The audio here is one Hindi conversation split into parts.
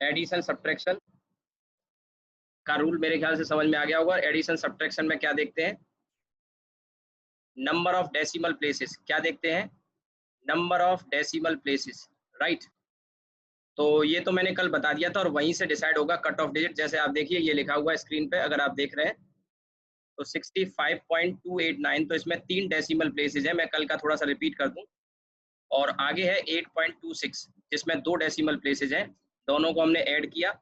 एडिशन सब्ट्रैक्शन का रूल मेरे ख्याल से समझ में आ गया होगा। एडिशन सब्ट्रैक्शन में क्या देखते हैं, नंबर ऑफ डेसिमल प्लेसेस, क्या देखते हैं, number of decimal places, right. तो ये तो मैंने कल बता दिया था और वहीं से डिसाइड होगा कट ऑफ डिजिट। जैसे आप देखिए ये लिखा हुआ है स्क्रीन पे, अगर आप देख रहे हैं तो 65.289, तो इसमें 3 डेसिमल प्लेसेस है, मैं कल का थोड़ा सा रिपीट कर दूं। और आगे है 8.26 जिसमें 2 डेसिमल प्लेसेस हैं, दोनों को हमने ऐड किया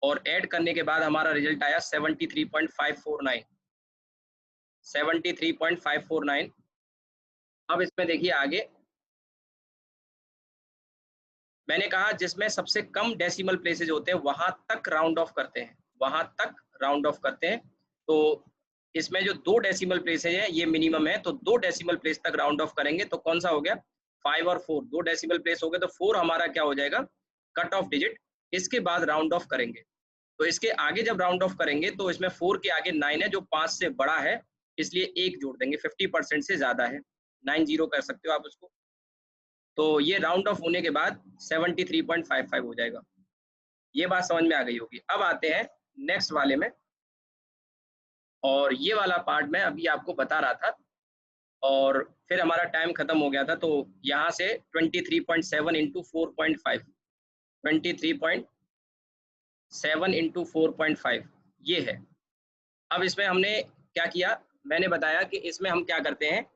और ऐड करने के बाद हमारा रिजल्ट आया 73.549, 73.549। अब इसमें देखिए आगे मैंने कहा जिसमें सबसे कम डेसिमल प्लेसेज होते हैं वहां तक राउंड ऑफ करते हैं, वहां तक राउंड ऑफ करते हैं। तो इसमें जो 2 डेसिमल प्लेसेज है ये मिनिमम है, तो 2 डेसिमल प्लेस तक राउंड ऑफ करेंगे। तो कौन सा हो गया, 5 और 4, 2 डेसिमल प्लेस हो गए, तो 4 हमारा क्या हो जाएगा, कट ऑफ डिजिट। इसके बाद राउंड ऑफ करेंगे, तो इसके आगे जब राउंड ऑफ करेंगे तो इसमें 4 के आगे 9 है जो 5 से बड़ा है, इसलिए 1 जोड़ देंगे, 50% से ज्यादा है, 90 कर सकते हो आप उसको। तो ये राउंड ऑफ होने के बाद 73.55 हो जाएगा। ये बात समझ में आ गई होगी। अब आते हैं नेक्स्ट वाले में, और ये वाला पार्ट मैं अभी आपको बता रहा था और फिर हमारा टाइम खत्म हो गया था। तो यहाँ से 23.7 इंटू 4.5, 23.7 इंटू 4.5 ये है। अब इसमें हमने क्या किया, मैंने बताया कि इसमें हम क्या करते हैं,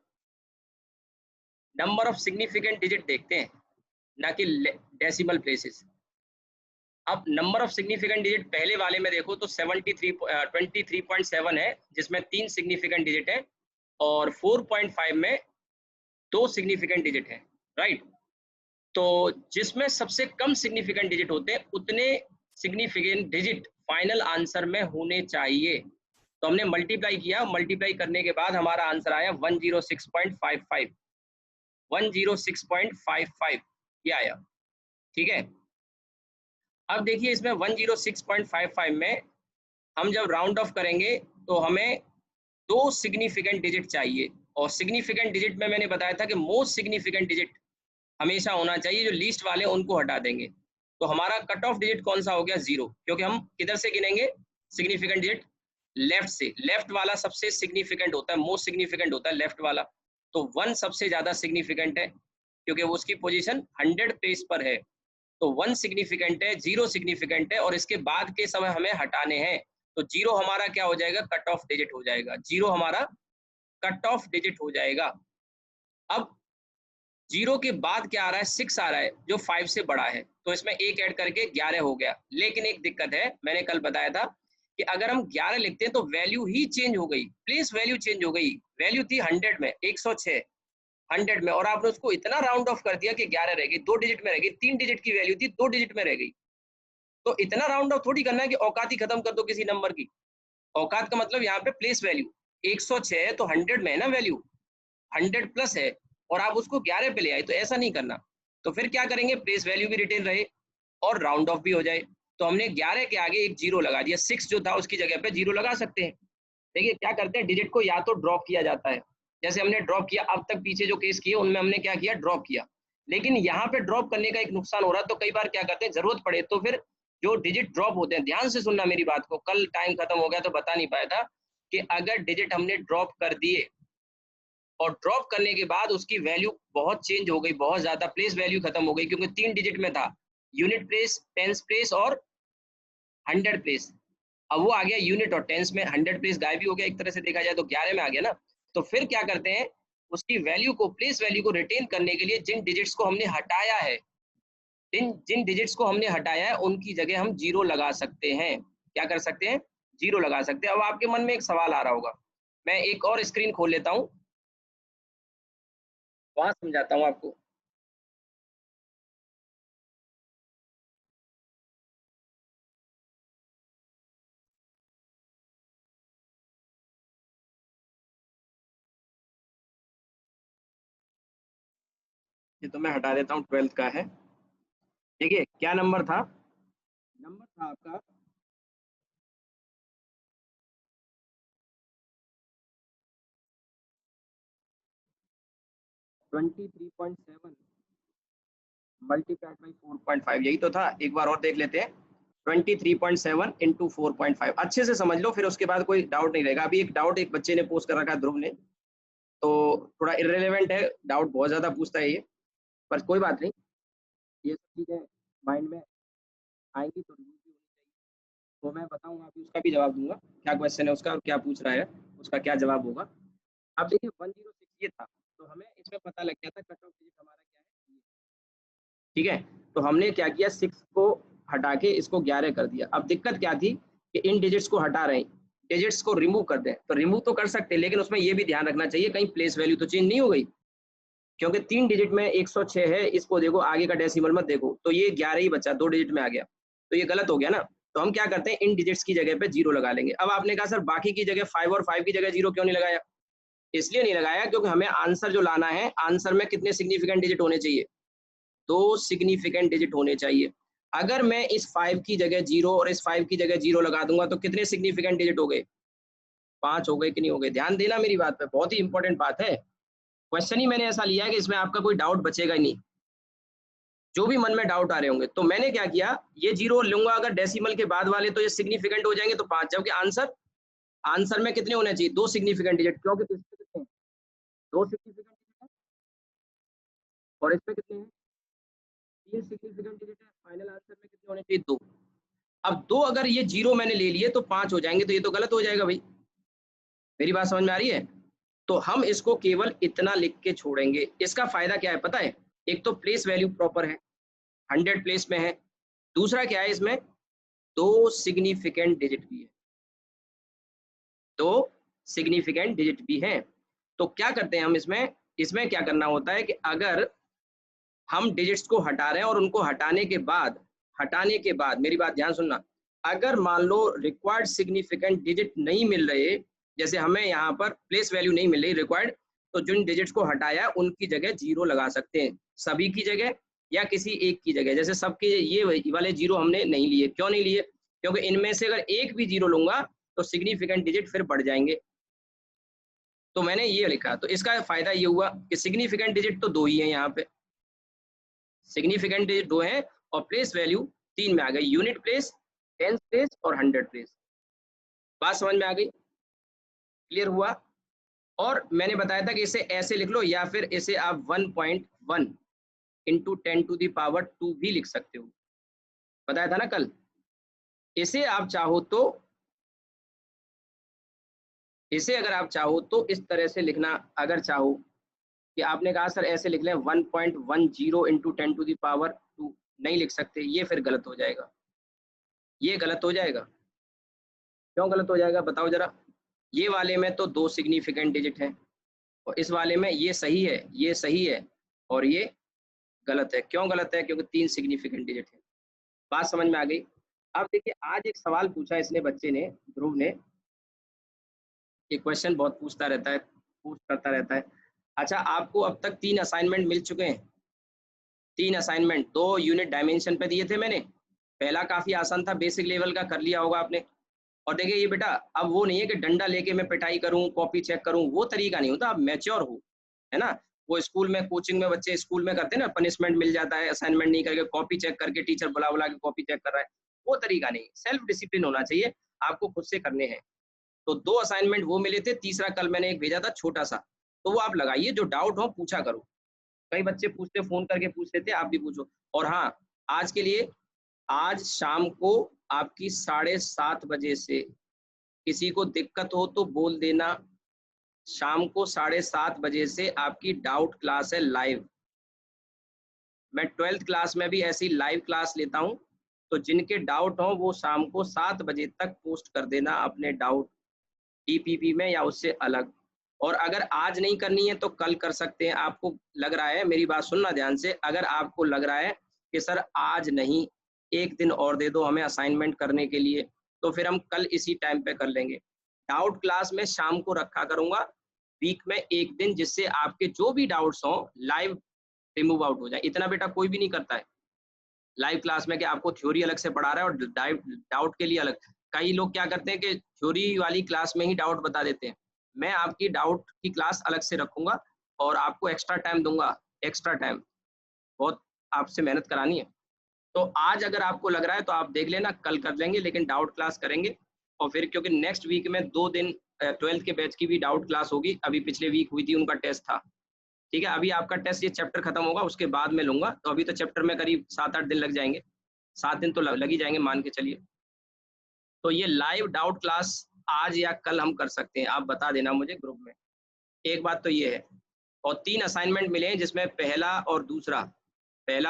नंबर ऑफ सिग्निफिकेंट डिजिट देखते हैं, ना कि डेसिमल प्लेसेस। अब नंबर ऑफ सिग्निफिकेंट डिजिट पहले वाले में देखो तो 23.7 है जिसमें 3 सिग्निफिकेंट डिजिट है, और 4.5 में 2 सिग्निफिकेंट डिजिट है, राइट। तो जिसमें सबसे कम सिग्निफिकेंट डिजिट होते हैं उतने सिग्निफिकेंट डिजिट फाइनल आंसर में होने चाहिए। तो हमने मल्टीप्लाई किया, मल्टीप्लाई करने के बाद हमारा आंसर आया 106.55, 106.55 ये आया, ठीक है। अब देखिए इसमें 106.55 में हम जब राउंड ऑफ करेंगे तो हमें 2 सिग्निफिकेंट डिजिट चाहिए, और सिग्निफिकेंट डिजिट में मैंने बताया था कि मोस्ट सिग्निफिकेंट डिजिट हमेशा होना चाहिए, जो लीस्ट वाले उनको हटा देंगे। तो हमारा कट ऑफ डिजिट कौन सा हो गया, 0, क्योंकि हम किधर से गिनेंगे सिग्निफिकेंट डिजिट, लेफ्ट से। लेफ्ट वाला सबसे सिग्निफिकेंट होता है, मोस्ट सिग्निफिकेंट होता है लेफ्ट वाला। तो 1 सबसे ज्यादा सिग्निफिकेंट है क्योंकि वो उसकी पोजीशन 100 प्लेस पर है। तो 1 सिग्निफिकेंट है, 0 सिग्निफिकेंट है, और इसके बाद के समय हमें हटाने हैं। तो 0 हमारा क्या हो जाएगा, कट ऑफ डिजिट हो जाएगा, 0 हमारा कट ऑफ डिजिट हो जाएगा। अब 0 के बाद क्या आ रहा है, 6 आ रहा है जो 5 से बड़ा है, तो इसमें 1 ऐड करके 11 हो गया। लेकिन एक दिक्कत है, मैंने कल बताया था कि अगर हम 11 लिखते हैं तो वैल्यू ही चेंज हो गई, प्लेस वैल्यू चेंज हो गई। वैल्यू थी 100 में, 106 100 में, और आपने उसको इतना राउंड ऑफ कर दिया कि 11 रह गई, 2 डिजिट में रह गई। 3 डिजिट की वैल्यू थी, 2 डिजिट में रह गई। तो इतना राउंड ऑफ थोड़ी करना है कि औकात ही खत्म कर दो किसी नंबर की। औकात का मतलब यहाँ पे प्लेस वैल्यू 106 है तो 100 में है ना वैल्यू, 100 प्लस है, और आप उसको 11 पे ले आए, तो ऐसा नहीं करना। तो फिर क्या करेंगे, प्लेस वैल्यू भी रिटेन रहे और राउंड ऑफ भी हो जाए। तो हमने 11 के आगे एक 0 लगा दिया, 6 जो था उसकी जगह पे 0 लगा सकते हैं। देखिए क्या करते हैं, डिजिट को या तो ड्रॉप किया जाता है, जैसे हमने ड्रॉप किया, अब तक पीछे जो केस किए उनमें हमने क्या किया, ड्रॉप किया। लेकिन यहाँ पे ड्रॉप करने का एक नुकसान हो रहा है, तो कई बार क्या करते हैं, जरूरत पड़े तो फिर जो डिजिट ड्रॉप होते हैं, ध्यान से सुनना मेरी बात को, कल टाइम खत्म हो गया तो बता नहीं पाया था कि अगर डिजिट हमने ड्रॉप कर दिए और ड्रॉप करने के बाद उसकी वैल्यू बहुत चेंज हो गई, बहुत ज्यादा, प्लेस वैल्यू खत्म हो गई, क्योंकि 3 डिजिट में था, यूनिट प्लेस, टेंस प्लेस और 100 प्लेस। अब वो आ गया यूनिट और टेंस में, 100 प्लेस गायब भी हो गया एक तरह से देखा जाए तो, 11 में आ गया ना। तो फिर क्या करते हैं, उसकी वैल्यू को, प्लेस वैल्यू को रिटेन करने के लिए जिन डिजिट्स को हमने हटाया है, जिन जिन डिजिट्स को हमने हटाया है उनकी जगह हम 0 लगा सकते हैं। क्या कर सकते हैं, 0 लगा सकते हैं। अब आपके मन में एक सवाल आ रहा होगा, मैं एक और स्क्रीन खोल लेता हूँ, वहां समझाता हूँ आपको। ये तो मैं हटा देता हूँ, 12th का है। देखिए क्या नंबर था, नंबर था आपका 23.7 मल्टीप्लाइड बाई 4.5, यही तो था। एक बार और देख लेते हैं, 23.7 इंटू 4.5, अच्छे से समझ लो, फिर उसके बाद कोई डाउट नहीं रहेगा। अभी एक डाउट एक बच्चे ने पोस्ट कर रखा है, ध्रुव ने, तो थोड़ा इररिलेवेंट है, डाउट बहुत ज़्यादा पूछता है ये, पर कोई बात नहीं, ये सब चीज़ें माइंड में आएंगी तो रिव्यू भी होनी चाहिए। तो मैं बताऊँगा, अभी उसका भी जवाब दूँगा, क्या क्वेश्चन है उसका और क्या पूछ रहा है, उसका क्या जवाब होगा। अब देखिए 106 ये था, तो हमें इसमें पता लग गया था कट ऑफ डिजिट हमारा क्या है, ठीक है। तो हमने क्या किया, 6 को हटा के इसको 11 कर दिया। अब दिक्कत क्या थी कि इन डिजिट्स को हटा रहे हैं, डिजिट्स को रिमूव कर दें, तो रिमूव तो कर सकते हैं, लेकिन उसमें ये भी ध्यान रखना चाहिए कहीं प्लेस वैल्यू तो चेंज नहीं हो गई, क्योंकि 3 डिजिट में 106 है, इसको देखो आगे का डेसिमल मत देखो, तो ये 11 ही बचा, 2 डिजिट में आ गया, तो ये गलत हो गया ना। तो हम क्या करते हैं, इन डिजिट्स की जगह पे 0 लगा लेंगे। अब आपने कहा सर बाकी की जगह 5 और 5 की जगह 0 क्यों नहीं लगाया? इसलिए नहीं लगाया क्योंकि हमें आंसर जो लाना है, आंसर में कितने सिग्निफिकेंट डिजिट होने चाहिए, 2 सिग्निफिकेंट डिजिट होने चाहिए। अगर मैं इस 5 की जगह 0 और इस 5 की जगह 0 लगा दूंगा तो कितने सिग्निफिकेंट डिजिट हो गए, 5 हो गए कि नहीं हो गए? ध्यान देना मेरी बात पे, बहुत ही इंपॉर्टेंट बात है। क्वेश्चन ही मैंने ऐसा लिया है कि इसमें आपका कोई डाउट बचेगा ही नहीं, जो भी मन में डाउट आ रहे होंगे। तो मैंने क्या किया, ये 0 लूंगा अगर डेसिमल के बाद वाले, तो ये सिग्निफिकेंट हो जाएंगे, तो 5, जबकि आंसर आंसर में कितने होने चाहिए, 2 सिग्निफिकेंट डिजिट, क्योंकि इसमें कितने हैं, 2 सिग्निफिकेंट डिजिट है और इसमें कितने हैं, 3 सिग्निफिकेंट डिजिट है। फाइनल आंसर में कितने होने चाहिए, 2। अब 2 अगर ये 0 मैंने ले लिए तो 5 हो जाएंगे, तो ये तो गलत हो जाएगा भाई। मेरी बात समझ में आ रही है? तो हम इसको केवल इतना लिख के छोड़ेंगे। इसका फायदा क्या है पता है, एक तो प्लेस वैल्यू प्रॉपर है, 100 प्लेस में है, दूसरा क्या है, इसमें 2 सिग्निफिकेंट डिजिट भी है, 2 सिग्निफिकेंट डिजिट भी है। तो क्या करते हैं हम इसमें, इसमें क्या करना होता है कि अगर हम डिजिट्स को हटा रहे हैं और उनको हटाने के बाद मेरी बात ध्यान सुनना, अगर मान लो रिक्वायर्ड सिग्निफिकेंट डिजिट नहीं मिल रहे, जैसे हमें यहाँ पर प्लेस वैल्यू नहीं मिल रही रिक्वायर्ड, तो जिन डिजिट्स को हटाया उनकी जगह 0 लगा सकते हैं, सभी की जगह या किसी एक की जगह। जैसे सबके ये वाले 0 हमने नहीं लिए, क्यों नहीं लिए, क्योंकि इनमें से अगर एक भी 0 लूंगा तो सिग्निफिकेंट डिजिट फिर बढ़ जाएंगे, तो मैंने ये लिखा। तो इसका फायदा ये हुआ कि सिग्निफिकेंट डिजिट तो 2 ही है, यहाँ पे सिग्निफिकेंट डिजिट 2 है और प्लेस वैल्यू 3 में आ गई, यूनिट प्लेस, टेंस प्लेस और 100 प्लेस। बात समझ में आ गई, क्लियर हुआ? और मैंने बताया था कि इसे ऐसे लिख लो या फिर इसे आप 1.1 इंटू 10⁻² भी लिख सकते हो, बताया था ना कल। इसे आप चाहो तो, इसे अगर आप चाहो तो इस तरह से लिखना, अगर चाहो कि आपने कहा सर ऐसे लिख लें 1.10 इंटू 10⁻², नहीं लिख सकते, ये फिर गलत हो जाएगा, ये गलत हो जाएगा। क्यों गलत हो जाएगा बताओ जरा, ये वाले में तो 2 सिग्निफिकेंट डिजिट हैं और इस वाले में ये सही है, ये सही है और ये गलत है। क्यों गलत है, क्योंकि 3 सिग्निफिकेंट डिजिट है। बात समझ में आ गई? अब देखिए आज एक सवाल पूछा इसने, बच्चे ने, ध्रुव ने, ये क्वेश्चन बहुत पूछता रहता है, पूछ करता रहता है। अच्छा, आपको अब तक 3 असाइनमेंट मिल चुके हैं, 3 असाइनमेंट, 2 यूनिट डायमेंशन पे दिए थे मैंने। पहला काफी आसान था, बेसिक लेवल का, कर लिया होगा आपने। और देखिए ये बेटा, अब वो नहीं है कि डंडा लेके मैं पिटाई करूं, कॉपी चेक करूं, वो तरीका नहीं होता, आप मैच्योर हो, है ना। वो स्कूल में, कोचिंग में बच्चे स्कूल में करते हैं ना, पनिशमेंट मिल जाता है, असाइनमेंट नहीं करके कॉपी चेक करके टीचर बुला बुला के कॉपी चेक कर रहा है, वो तरीका नहीं। सेल्फ डिसिप्लिन होना चाहिए, आपको खुद से करने हैं। तो 2 असाइनमेंट वो मिले थे, तीसरा कल मैंने एक भेजा था छोटा सा, तो वो आप लगाइए, जो डाउट हो पूछा करो। कई बच्चे पूछते, फोन करके पूछ लेते, आप भी पूछो। और हाँ, आज के लिए, आज शाम को आपकी 7:30 बजे से, किसी को दिक्कत हो तो बोल देना, शाम को 7:30 बजे से आपकी डाउट क्लास है लाइव। मैं 12th क्लास में भी ऐसी लाइव क्लास लेता हूँ, तो जिनके डाउट हो वो शाम को 7 बजे तक पोस्ट कर देना अपने डाउट, डीपीपी में या उससे अलग। और अगर आज नहीं करनी है तो कल कर सकते हैं। आपको लग रहा है, मेरी बात सुनना ध्यान से, अगर आपको लग रहा है कि सर आज नहीं, एक दिन और दे दो हमें असाइनमेंट करने के लिए, तो फिर हम कल इसी टाइम पे कर लेंगे। डाउट क्लास में शाम को रखा करूंगा, वीक में एक दिन, जिससे आपके जो भी डाउट्स हों लाइव रिमूव आउट हो जाए। इतना बेटा कोई भी नहीं करता है लाइव क्लास में कि आपको थ्योरी अलग से पढ़ा रहा है और डाउट के लिए अलग। कई लोग क्या करते हैं कि थ्योरी वाली क्लास में ही डाउट बता देते हैं। मैं आपकी डाउट की क्लास अलग से रखूंगा और आपको एक्स्ट्रा टाइम दूंगा, एक्स्ट्रा टाइम, बहुत आपसे मेहनत करानी है। तो आज अगर आपको लग रहा है तो आप देख लेना, कल कर लेंगे, लेकिन डाउट क्लास करेंगे। और फिर क्योंकि नेक्स्ट वीक में 2 दिन 12th के बैच की भी डाउट क्लास होगी, अभी पिछले वीक हुई थी, उनका टेस्ट था। ठीक है, अभी आपका टेस्ट ये चैप्टर खत्म होगा उसके बाद में लूंगा, तो अभी तो चैप्टर में करीब 7-8 दिन लग जाएंगे, 7 दिन तो लग ही जाएंगे मान के चलिए। तो ये लाइव डाउट क्लास आज या कल हम कर सकते हैं, आप बता देना मुझे ग्रुप में। एक बात तो ये है, और 3 असाइनमेंट मिले हैं जिसमें पहला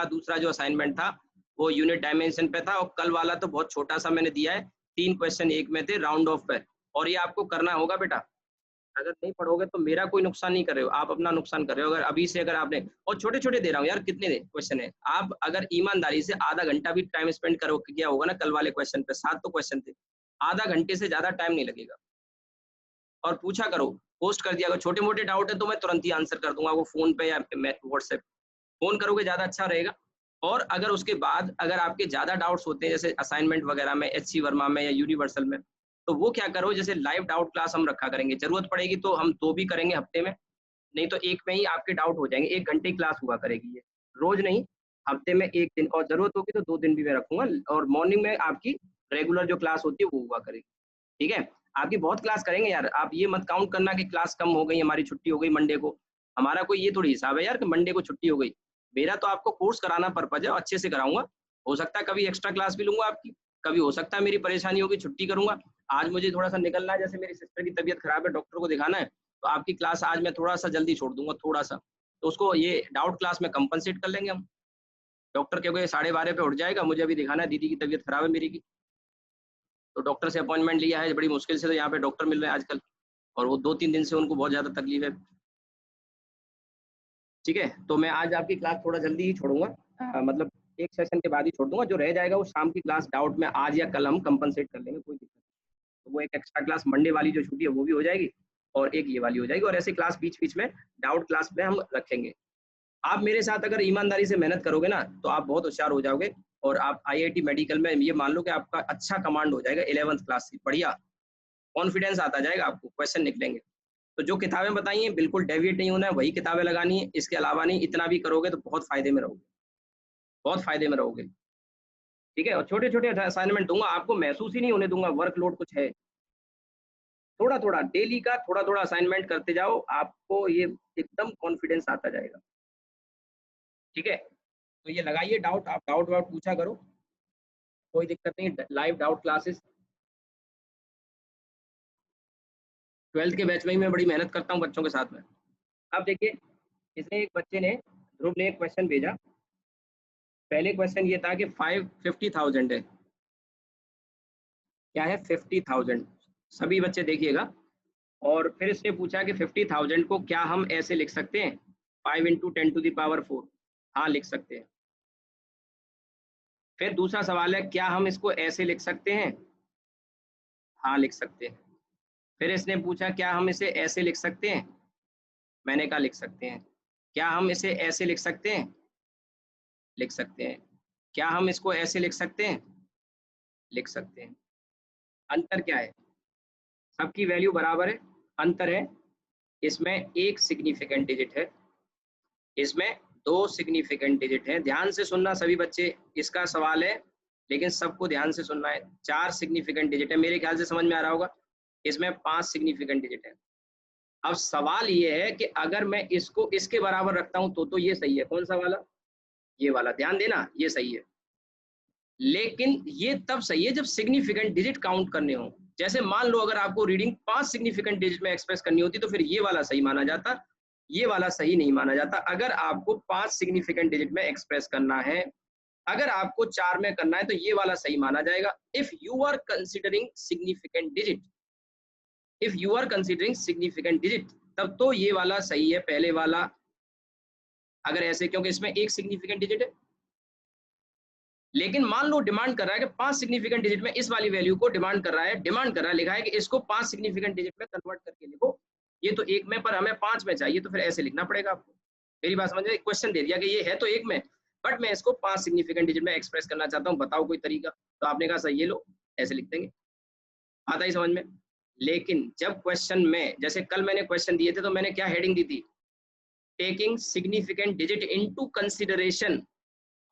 दूसरा जो असाइनमेंट था वो यूनिट डायमेंशन पे था, और कल वाला तो बहुत छोटा सा मैंने दिया है, 3 क्वेश्चन एक में थे राउंड ऑफ पे, और ये आपको करना होगा बेटा। अगर नहीं पढ़ोगे तो मेरा कोई नुकसान नहीं कर रहे हो, आप अपना नुकसान कर रहे हो। अगर अभी से अगर आपने, और छोटे छोटे दे रहा हूँ यार, कितने क्वेश्चन है, आप अगर ईमानदारी से आधा घंटा भी टाइम स्पेंड करो किया होगा ना कल वाले क्वेश्चन पे, 7 तो क्वेश्चन थे, आधा घंटे से ज्यादा टाइम नहीं लगेगा। और पूछा करो, पोस्ट कर दिया, अगर छोटे मोटे डाउट है तो मैं तुरंत ही आंसर कर दूंगा, वो फोन पे या व्हाट्सएप, फोन करोगे ज्यादा अच्छा रहेगा। और अगर उसके बाद अगर आपके ज्यादा डाउट्स होते हैं जैसे असाइनमेंट वगैरह में, एचसी वर्मा में या यूनिवर्सल में, तो वो क्या करो, जैसे लाइव डाउट क्लास हम रखा करेंगे, जरूरत पड़ेगी तो हम 2 भी करेंगे हफ्ते में, नहीं तो एक में ही आपके डाउट हो जाएंगे। 1 घंटे क्लास हुआ करेगी ये, रोज नहीं, हफ्ते में 1 दिन, और जरूरत होगी तो 2 दिन भी मैं रखूंगा, और मॉर्निंग में आपकी रेगुलर जो क्लास होती है वो हुआ करेगी। ठीक है, आपकी बहुत क्लास करेंगे यार, आप ये मत काउंट करना कि क्लास कम हो गई, हमारी छुट्टी हो गई मंडे को, हमारा कोई ये थोड़ी हिसाब है यार कि मंडे को छुट्टी हो गई। मेरा तो आपको कोर्स कराना पर्पज है, अच्छे से कराऊंगा। हो सकता है कभी एक्स्ट्रा क्लास भी लूंगा आपकी, कभी हो सकता है मेरी परेशानी होगी छुट्टी करूंगा। आज मुझे थोड़ा सा निकलना है, जैसे मेरी सिस्टर की तबीयत खराब है, डॉक्टर को दिखाना है, तो आपकी क्लास आज मैं थोड़ा सा जल्दी छोड़ दूंगा, थोड़ा सा, तो उसको ये डाउट क्लास में कंपनसेट कर लेंगे हम। डॉक्टर क्योंकि 12:30 पे उठ जाएगा, मुझे अभी दिखाना है, दीदी की तबीयत खराब है मेरी की, तो डॉक्टर से अपॉइंटमेंट लिया है, बड़ी मुश्किल से तो यहाँ पे डॉक्टर मिल रहे हैं आजकल, और वो 2-3 दिन से उनको बहुत ज़्यादा तकलीफ है। ठीक है, तो मैं आज आपकी क्लास थोड़ा जल्दी ही छोड़ूंगा, मतलब एक सेशन के बाद ही छोड़ दूंगा, जो रह जाएगा वो शाम की क्लास डाउट में आज या कल हम कंपनसेट कर लेंगे, कोई दिक्कत नहीं। तो वो एक एक्स्ट्रा क्लास मंडे वाली जो छुट्टी है वो भी हो जाएगी, और एक ये वाली हो जाएगी, और ऐसे क्लास बीच बीच में डाउट क्लास में हम रखेंगे। आप मेरे साथ अगर ईमानदारी से मेहनत करोगे ना तो आप बहुत होशियार हो जाओगे, और आप आईआईटी मेडिकल में ये मान लो कि आपका अच्छा कमांड हो जाएगा 11th क्लास से, बढ़िया कॉन्फिडेंस आता जाएगा, आपको क्वेश्चन निकलेंगे। तो जो किताबें बताई हैं बिल्कुल डेविएट नहीं होना है, वही किताबें लगानी है, इसके अलावा नहीं। इतना भी करोगे तो बहुत फायदे में रहोगे, बहुत फायदे में रहोगे। ठीक है, और छोटे छोटे असाइनमेंट दूंगा आपको, महसूस ही नहीं होने दूंगा वर्कलोड कुछ है। थोड़ा थोड़ा डेली का थोड़ा थोड़ा असाइनमेंट करते जाओ, आपको ये एकदम कॉन्फिडेंस आता जाएगा। ठीक है, तो ये लगाइए डाउट, आप डाउट वाउट पूछा करो, कोई दिक्कत नहीं। लाइव डाउट क्लासेस 12th के बैच में ही मैं बड़ी मेहनत करता हूँ बच्चों के साथ में। अब देखिए, इसने एक बच्चे ने, ध्रुव ने एक क्वेश्चन भेजा। पहले क्वेश्चन ये था कि 50,000 है, क्या है 50,000, सभी बच्चे देखिएगा। और फिर इसने पूछा कि 50,000 को क्या हम ऐसे लिख सकते हैं, 5 × 10⁴। हाँ लिख सकते हैं। फिर दूसरा सवाल है, क्या हम इसको ऐसे लिख सकते हैं, हाँ लिख सकते हैं। फिर इसने पूछा क्या हम इसे ऐसे लिख सकते हैं, मैंने कहा लिख सकते हैं। क्या हम इसे ऐसे लिख सकते हैं, लिख सकते हैं। क्या हम इसको ऐसे लिख सकते हैं, लिख सकते हैं। अंतर क्या है, सबकी वैल्यू बराबर है, अंतर है इसमें एक सिग्निफिकेंट डिजिट है, इसमें 2 सिग्निफिकेंट डिजिट है। ध्यान से सुनना सभी बच्चे, इसका सवाल है लेकिन सबको ध्यान से सुनना है। 4 सिग्निफिकेंट डिजिट है, मेरे ख्याल से समझ में आ रहा होगा। इसमें 5 सिग्निफिकेंट डिजिट है। अब सवाल ये है कि अगर मैं इसको इसके बराबर रखता हूं तो ये सही है, कौन सा वाला, ये वाला, ध्यान देना ये सही है। लेकिन ये तब सही है जब सिग्निफिकेंट डिजिट काउंट करने हो। जैसे मान लो अगर आपको रीडिंग 5 सिग्निफिकेंट डिजिट में एक्सप्रेस करनी होती तो फिर ये वाला सही माना जाता, ये वाला सही नहीं माना जाता। अगर आपको 5 सिग्निफिकेंट डिजिट में एक्सप्रेस करना है, अगर आपको 4 में करना है तो ये वाला सही माना जाएगा। If you are considering significant digit, if you are considering significant digit, तब तो ये वाला सही है, पहले वाला। अगर ऐसे, क्योंकि इसमें एक सिग्निफिकेंट डिजिट है। लेकिन मान लो डिमांड कर रहा है कि 5 सिग्निफिकेंट डिजिट में इस वाली वैल्यू को डिमांड कर रहा है, लिखा है कि इसको 5 सिग्निफिकेंट डिजिट में कन्वर्ट करके लिखो। ये तो एक में, पर हमें 5 में चाहिए, तो फिर ऐसे लिखना पड़ेगा आपको। मेरी बात समझ में, क्वेश्चन दे दिया कि ये है तो एक में, बट मैं इसको 5 सिग्निफिकेंट डिजिट में एक्सप्रेस करना चाहता हूँ, बताओ कोई तरीका। तो आपने कहा सही, ये लो ऐसे लिख देंगे, आता ही समझ में। लेकिन जब क्वेश्चन में, जैसे कल मैंने क्वेश्चन दिए थे तो मैंने क्या हेडिंग दी थी, taking significant digit into consideration.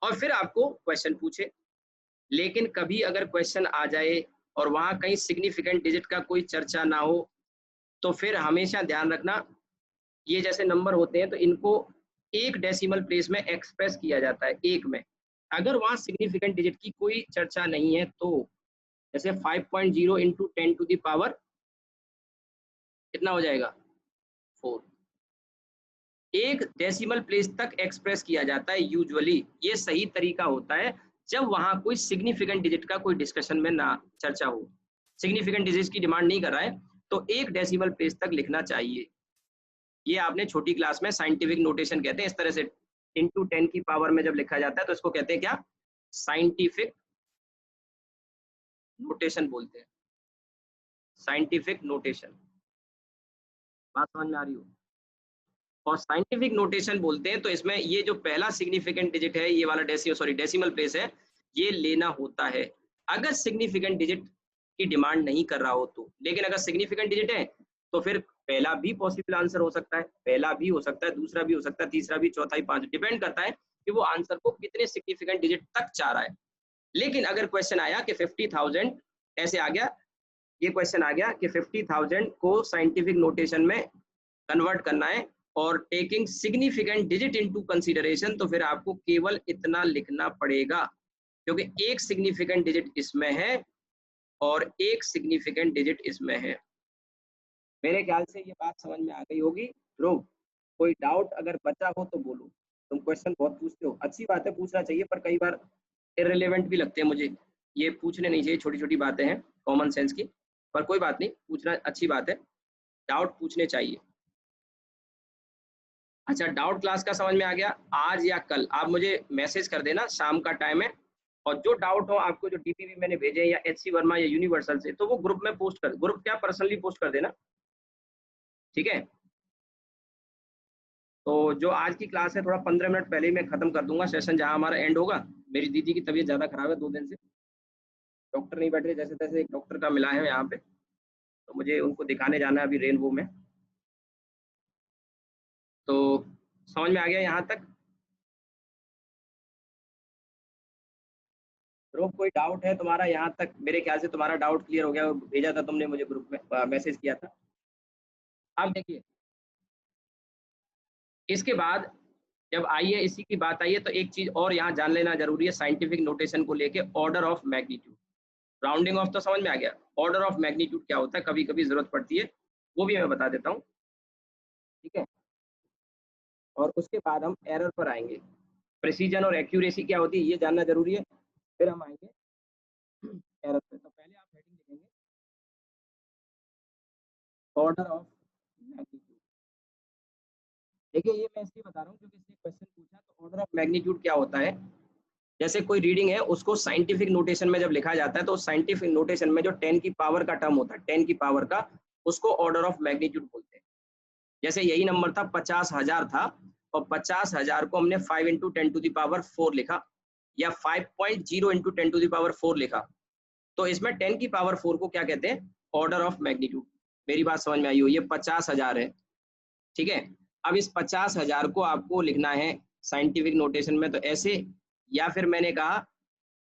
और फिर आपको क्वेश्चन पूछे। लेकिन कभी अगर क्वेश्चन आ जाए और वहां कहीं सिग्निफिकेंट डिजिट का कोई चर्चा ना हो, तो फिर हमेशा ध्यान रखना, ये जैसे नंबर होते हैं तो इनको एक डेसिमल प्लेस में एक्सप्रेस किया जाता है, एक में। अगर वहां सिग्निफिकेंट डिजिट की कोई चर्चा नहीं है तो जैसे 5.0 इंटू 10⁻⁴ कितना हो जाएगा 4, एक डेसिमल प्लेस तक एक्सप्रेस किया जाता है यूजुअली। ये सही तरीका होता है जब वहां कोई सिग्निफिकेंट डिजिट का कोई डिस्कशन में ना चर्चा हो, सिग्निफिकेंट डिजिट की डिमांड नहीं कर रहा है, तो एक डेसिमल प्लेस तक लिखना चाहिए। ये आपने छोटी क्लास में साइंटिफिक नोटेशन कहते हैं इस तरह से, इंटू 10 की पावर में जब लिखा जाता है तो इसको कहते हैं क्या, साइंटिफिक नोटेशन बोलते हैं, साइंटिफिक नोटेशन। बात समझ में आ रही हो? और साइंटिफिक नोटेशन बोलते हैं तो इसमें ये जो पहला सिग्निफिकेंट डिजिट है, ये वाला डेसिमल प्लेस है, ये लेना होता है अगर सिग्निफिकेंट डिजिट की डिमांड नहीं कर रहा हो तो। लेकिन अगर सिग्निफिकेंट डिजिट है तो फिर पहला भी पॉसिबल आंसर हो सकता है, पहला भी हो सकता है, दूसरा भी हो सकता है, तीसरा भी, चौथा भी, पांच, डिपेंड करता है कि वो आंसर को कितने सिग्निफिकेंट डिजिट तक चाह रहा है। लेकिन अगर क्वेश्चन आया कि 50,000 ऐसे आ गया, ये क्वेश्चन आ गया कि 50,000 को साइंटिफिक नोटेशन में कन्वर्ट करना है और taking significant digit into consideration, तो फिर आपको केवल इतना लिखना पड़ेगा, क्योंकि एक सिग्निफिकेंट डिजिट इसमें है और एक सिग्निफिकेंट डिजिट इसमें है। मेरे ख्याल से ये बात समझ में आ गई होगी। ध्रुव, कोई डाउट अगर बचा हो तो बोलो। तुम क्वेश्चन बहुत पूछते हो, अच्छी बात है, पूछना चाहिए, पर कई बार इररिलेवेंट भी लगते हैं मुझे, ये पूछने नहीं चाहिए, छोटी छोटी बातें हैं कॉमन सेंस की, पर कोई बात नहीं, पूछना अच्छी बात है, डाउट पूछने चाहिए। अच्छा, डाउट क्लास का समझ में आ गया। आज या कल आप मुझे मैसेज कर देना, शाम का टाइम है, और जो डाउट हो आपको, जो डीपीवी मैंने भेजे या एचसी वर्मा या यूनिवर्सल से, तो वो ग्रुप में पोस्ट कर, ग्रुप क्या पर्सनली पोस्ट कर देना, ठीक है। तो जो आज की क्लास है थोड़ा 15 मिनट पहले ही मैं खत्म कर दूंगा सेशन, जहां हमारा एंड होगा। मेरी दीदी की तबीयत ज्यादा खराब है 2 दिन से, डॉक्टर नहीं बैठ रहे, जैसे तैसे एक डॉक्टर का मिला है यहाँ पे, तो मुझे उनको दिखाने जाना है अभी रेनबो में। तो समझ में आ गया यहाँ तक? ग्रुप कोई डाउट है तुम्हारा यहाँ तक? मेरे ख्याल से तुम्हारा डाउट क्लियर हो गया, भेजा था तुमने मुझे ग्रुप में, मैसेज किया था। अब देखिए, इसके बाद जब आई है, इसी की बात आई है, तो एक चीज और यहाँ जान लेना जरूरी है साइंटिफिक नोटेशन को लेके, order of magnitude. Rounding off तो समझ में आ गया, ऑर्डर ऑफ मैग्नीट्यूड क्या होता है, कभी कभी जरूरत पड़ती है, वो भी मैं बता देता हूँ, ठीक है। और उसके बाद हम एरर पर आएंगे, प्रिसीजन और एक्यूरेसी क्या होती है ये जानना जरूरी है, फिर हम आएंगे एरर पे। तो पहले आप हेडिंग लिखेंगे ऑर्डर ऑफ मैग्नीट्यूड। देखिए, ये मैं इसलिए बता रहा हूँ क्योंकि इसने क्वेश्चन पूछा, तो ऑर्डर ऑफ मैग्नीट्यूड क्या होता है, जैसे कोई रीडिंग है उसको साइंटिफिक नोटेशन में जब लिखा जाता है, तो साइंटिफिक नोटेशन में जो 10 की पावर का टर्म होता है, 10 की पावर का, उसको ऑर्डर ऑफ मैग्नीट्यूड बोलते हैं। जैसे यही नंबर था 50,000 था, और 50,000 को हमने 5 इंटू 10⁻⁴ लिखा, या 5.0 इंटू 10⁻⁴ लिखा, तो इसमें 10 की पावर 4 को क्या कहते हैं, ऑर्डर ऑफ मैग्नीट्यूड। मेरी बात समझ में आई हो? ये 50,000 है, ठीक है। अब इस 50,000 को आपको लिखना है साइंटिफिक नोटेशन में, तो ऐसे, या फिर मैंने कहा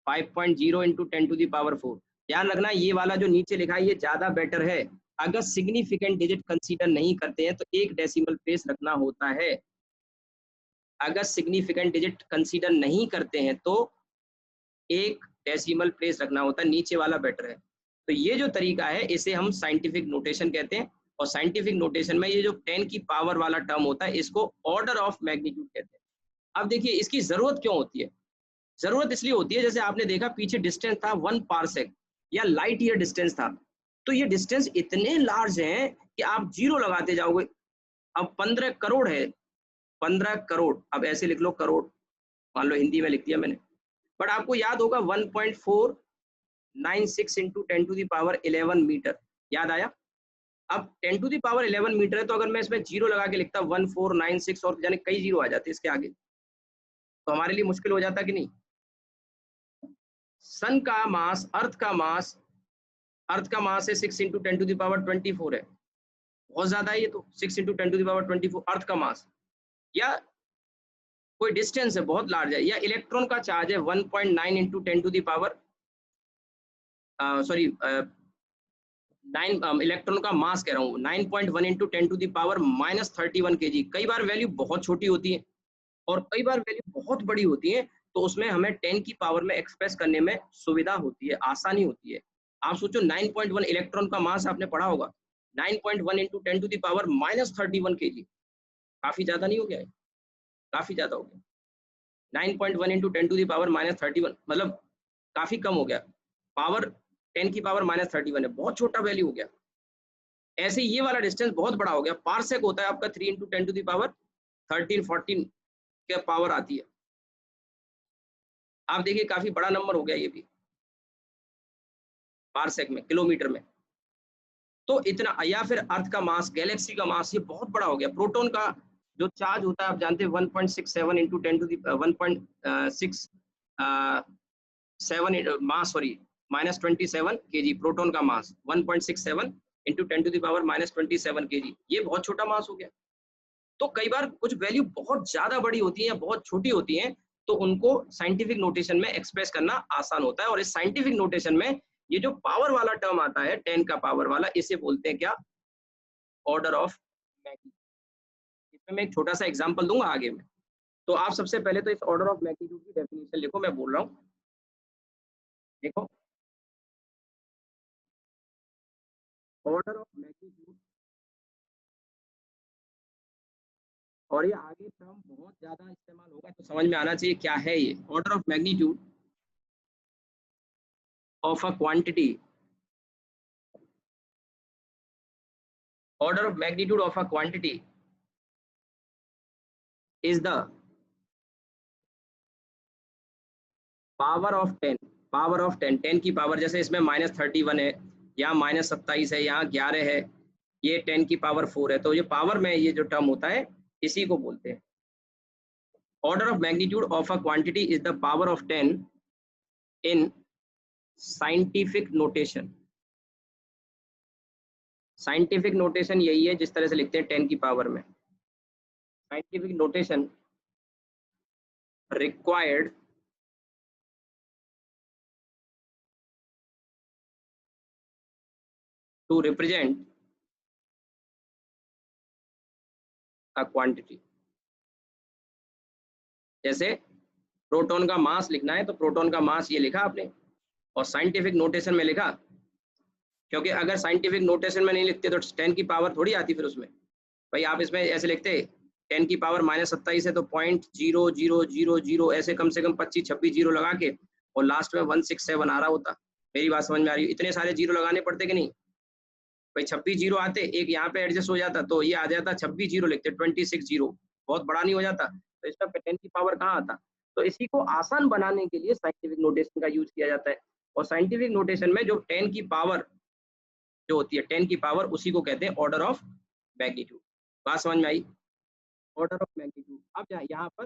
5.0 इंटू 10⁻⁴। ध्यान रखना, ये वाला जो नीचे लिखा है ये ज्यादा बेटर है। अगर सिग्निफिकेंट डिजिट कंसीडर नहीं करते हैं तो एक डेसिमल प्लेस रखना होता है, अगर सिग्निफिकेंट डिजिट कंसीडर नहीं करते हैं तो एक डेसिमल प्लेस रखना होता है, नीचे वाला बेटर है। तो ये जो तरीका है इसे हम साइंटिफिक नोटेशन कहते हैं, और साइंटिफिक नोटेशन में ये जो 10 की पावर वाला टर्म होता है इसको ऑर्डर ऑफ मैग्नीट्यूड कहते हैं। अब देखिए, इसकी जरूरत क्यों होती है? जरूरत इसलिए होती है, जैसे आपने देखा पीछे डिस्टेंस था 1 पारसेक या लाइट ईयर डिस्टेंस था, तो ये डिस्टेंस इतने लार्ज हैं कि आप जीरो लगाते जाओगे। अब 15 करोड़ है, 15 करोड़, अब ऐसे लिख लो करोड़, मान लो हिंदी में लिख दिया मैंने, बट आपको याद होगा 1.496 इंटू 10⁻11 मीटर, याद आया? अब 10⁻11 मीटर है, तो अगर मैं इसमें जीरो लगा के लिखता 1496, और यानी कई जीरो आ जाते इसके आगे, तो हमारे लिए मुश्किल हो जाता कि नहीं? सन का मास, अर्थ का मास है 6 इंटू 10⁻24 है, बहुत ज्यादा है ये तो, 6 इंटू 10⁻24 अर्थ का मास। या कोई डिस्टेंस है बहुत लार्ज है, या इलेक्ट्रॉन का चार्ज है 1.9 into 10 to the power sorry 9 electron का मास कह रहा हूँ 9.1 into 10 to the power -31 kg। कई बार वैल्यू बहुत छोटी होती है और कई बार वैल्यू बहुत बड़ी होती है, तो उसमें हमें 10 की पावर में एक्सप्रेस करने में सुविधा होती है, आसानी होती है। आप सोचो 9.1 इलेक्ट्रॉन का मास आपने पढ़ा होगा, 9.1 into 10 to the power -31 kg, काफी ज्यादा नहीं हो गया है? काफी ज्यादा हो गया। 9.1 इंटू 10 टू द पावर -31 मतलब काफी कम हो गया। पावर 10 की पावर -31 है, बहुत छोटा वैल्यू हो गया। ऐसे ये वाला डिस्टेंस बहुत बड़ा हो गया, पारसेक होता है आपका 3 इंटू 10 टू द पावर 13-14 के पावर आती है। आप देखिए काफी बड़ा नंबर हो गया ये भी, पारसेक में, किलोमीटर में। तो इतना, या फिर अर्थ का मास, गैलेक्सी का मास, ये बहुत बड़ा हो गया। प्रोटॉन का जो चार्ज होता है आप जानते हैं 1.67 into 10 to the 1.67 mass, sorry -27 kg proton का mass, 1.67 into 10 to the power -27 kg, ये बहुत छोटा मास हो गया। तो कई बार कुछ वैल्यू बहुत ज्यादा बड़ी होती है या बहुत छोटी होती है, तो उनको साइंटिफिक नोटेशन में एक्सप्रेस करना आसान होता है। और इस साइंटिफिक नोटेशन में ये जो पावर वाला टर्म आता है 10 का पावर वाला, इसे बोलते हैं क्या? Order of magnitude. इसमें मैं एक छोटा सा एग्जांपल दूंगा आगे में। तो आप सबसे पहले तो इस ऑर्डर ऑफ मैग्नीट्यूड की डेफिनेशन लिखो, मैं बोल रहा हूँ, देखो ऑर्डर ऑफ मैग्नीट्यूड, और ये आगे टर्म बहुत ज्यादा इस्तेमाल होगा तो समझ में आना चाहिए क्या है ये। Order of magnitude of a quantity, order of magnitude of a quantity is the power of 10, power of 10, 10 की पावर, जैसे इसमें -31 है, यहाँ -27 है, यहाँ 11 है, ये 10 की पावर 4 है, तो ये पावर में ये जो टर्म होता है इसी को बोलते हैं। Order of magnitude of a quantity is the power of 10 in scientific notation. Scientific notation यही है जिस तरह से लिखते हैं 10 की पावर में। Scientific notation required to represent a quantity. जैसे प्रोटॉन का मास लिखना है तो प्रोटॉन का मास ये लिखा आपने, और साइंटिफिक नोटेशन में लिखा, क्योंकि अगर साइंटिफिक नोटेशन में नहीं लिखते तो 10 की पावर थोड़ी आती फिर उसमें। भाई आप इसमें ऐसे लिखते 10 की पावर -27 है तो 0.0000 ऐसे कम से कम 25-26 जीरो लगा के, और लास्ट में 167 आ रहा होता। मेरी बात समझ में आ रही है? इतने सारे जीरो लगाने पड़ते कि नहीं? भाई 26 जीरो आते, एक यहाँ पे एडजस्ट हो जाता तो ये आ जाता, 26 जीरो लिखते 26 जीरो, बहुत बड़ा नहीं हो जाता? तो इसका 10 की पावर कहाँ आता? तो इसी को आसान बनाने के लिए साइंटिफिक नोटेशन का यूज किया जाता है। और साइंटिफिक नोटेशन में जो 10 की पावर जो होती है, 10 की पावर, उसी को कहते हैं ऑर्डर ऑफ मैग्नीट्यूड। बात समझ में आई? Order of magnitude. अब यहाँ पर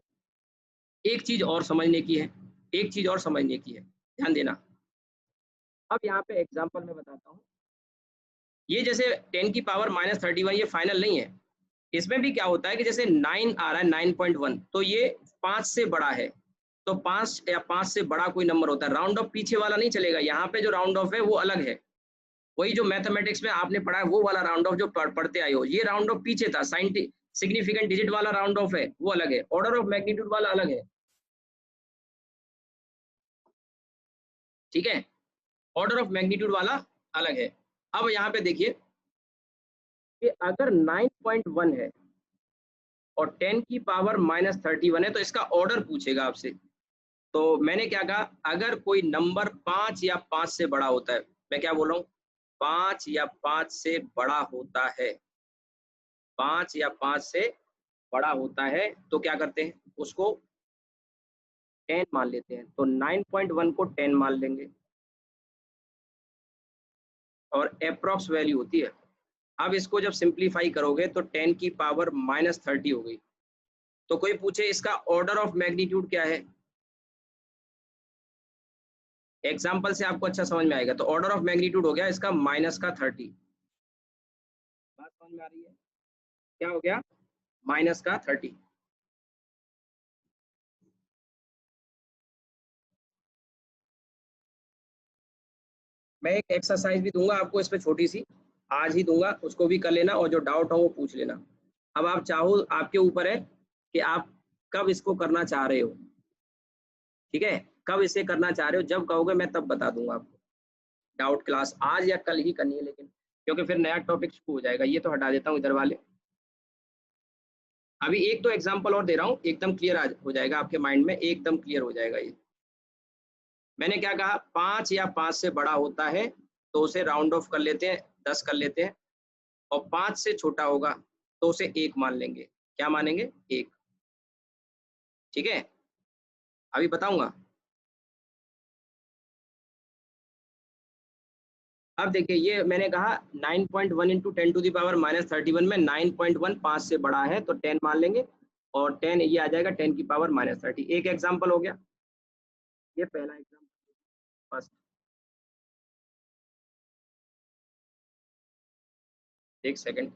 एक चीज और समझने की है, एक चीज और समझने की है, ध्यान देना। अब यहाँ पे एग्जांपल मैं बताता हूँ। ये जैसे 10 की पावर -31 ये फाइनल नहीं है, इसमें भी क्या होता है कि जैसे 9 आ रहा है 9.1, तो ये 5 से बड़ा है, तो 5 या 5 से बड़ा कोई नंबर होता है, राउंड ऑफ पीछे वाला नहीं चलेगा। यहाँ पे जो राउंड ऑफ है वो अलग है, वही जो मैथमेटिक्स में आपने पढ़ा है वो वाला राउंड ऑफ जो पढ़ते आए हो। ये राउंड ऑफ पीछे था, सिग्निफिकेंट डिजिट वाला राउंड ऑफ है वो अलग है, ऑर्डर ऑफ मैग्नीट्यूड वाला अलग है, ठीक है? ऑर्डर ऑफ मैग्नीट्यूड वाला अलग है। अब यहाँ पे देखिए कि अगर 9.1 है और 10 की पावर -31 है तो इसका ऑर्डर पूछेगा आपसे। तो मैंने क्या कहा, अगर कोई नंबर 5 या 5 से बड़ा होता है, मैं क्या बोल रहा हूँ, 5 या 5 से बड़ा होता है, 5 या 5 से बड़ा होता है, तो क्या करते हैं, उसको 10 मान लेते हैं। तो 9.1 को 10 मान लेंगे और अप्रॉक्स वैल्यू होती है। अब इसको जब सिंप्लीफाई करोगे तो 10 की पावर -30 हो गई। तो कोई पूछे इसका ऑर्डर ऑफ मैग्नीट्यूड क्या है, एग्जाम्पल से आपको अच्छा समझ में आएगा। तो ऑर्डर ऑफ मैग्नीट्यूड हो गया इसका -30। बात समझ में आ रही है? क्या हो गया? -30। मैं एक एक्सरसाइज भी दूंगा आपको इस पे छोटी सी, आज ही दूंगा, उसको भी कर लेना और जो डाउट हो वो पूछ लेना। अब आप चाहो, आपके ऊपर है कि आप कब इसको करना चाह रहे हो, ठीक है, कब इसे करना चाह रहे हो, जब कहोगे मैं तब बता दूंगा आपको। डाउट क्लास आज या कल ही करनी है, लेकिन क्योंकि फिर नया टॉपिक शुरू हो जाएगा। ये तो हटा देता हूँ इधर वाले। अभी एक तो एग्जाम्पल और दे रहा हूँ, एकदम क्लियर हो जाएगा आपके माइंड में, एकदम क्लियर हो जाएगा ये। मैंने क्या कहा, 5 या 5 से बड़ा होता है तो उसे राउंड ऑफ कर लेते हैं, 10 कर लेते हैं, और 5 से छोटा होगा तो उसे 1 मान लेंगे। क्या मानेंगे? 1। ठीक है, अभी बताऊंगा। अब देखिए, ये मैंने कहा 9.1 इंटू 10⁻⁻31 में 9.1 5 से बड़ा है तो 10 मान लेंगे, और 10 ये आ जाएगा 10⁻30। एक एग्जाम्पल हो गया, ये पहला एग्जाम्पल फर्स्ट। एक सेकंड,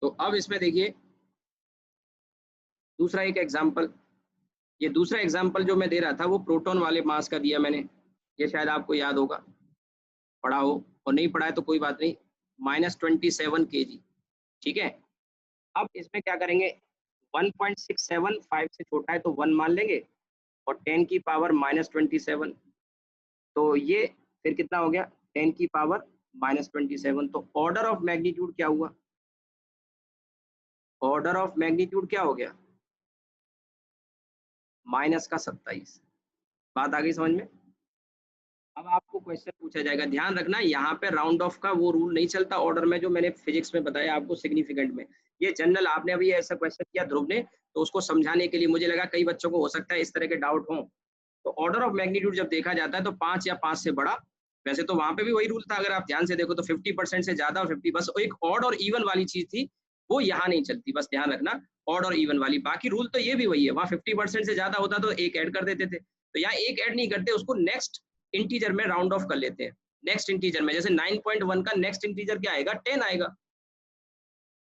तो अब इसमें देखिए दूसरा एक एग्जाम्पल, ये दूसरा एग्जाम्पल जो मैं दे रहा था वो प्रोटॉन वाले मास का दिया मैंने, ये शायद आपको याद होगा, पढ़ा हो, और नहीं पढ़ा है तो कोई बात नहीं। -27 kg, ठीक है। अब इसमें क्या करेंगे, 1.675 से छोटा है तो 1 मान लेंगे, और 10⁻27, तो ये फिर कितना हो गया, 10⁻27। तो ऑर्डर ऑफ मैग्नीट्यूड क्या हुआ, ऑर्डर ऑफ मैग्नीट्यूड क्या हो गया, -27। बात आ गई समझ में? अब आपको क्वेश्चन पूछा जाएगा, ध्यान रखना यहाँ पे राउंड ऑफ का वो रूल नहीं चलता ऑर्डर में, जो मैंने फिजिक्स में बताया आपको सिग्निफिकेंट में। ये जनरल, आपने अभी ऐसा क्वेश्चन किया ध्रुव ने, तो उसको समझाने के लिए मुझे लगा कई बच्चों को हो सकता है इस तरह के डाउट हों। तो ऑर्डर ऑफ मैग्नीट्यूड जब देखा जाता है तो 5 या 5 से बड़ा, वैसे तो वहां पे भी वही रूल था, अगर आप ध्यान से देखो तो 50% से ज्यादा और 50, बस एक ऑड और इवन वाली चीज थी, वो यहाँ नहीं चलती, बस ध्यान रखना, ऑड और इवन वाली। बाकी रूल तो ये भी वही है, वहाँ 50% से ज्यादा होता तो एक ऐड कर देते थे, तो यहाँ एक ऐड नहीं करते, उसको नेक्स्ट इंटीजर में राउंड ऑफ कर लेते हैं। नेक्स्ट इंटीजर में जैसे 9.1 का नेक्स्ट इंटीजर क्या आएगा, 10 आएगा,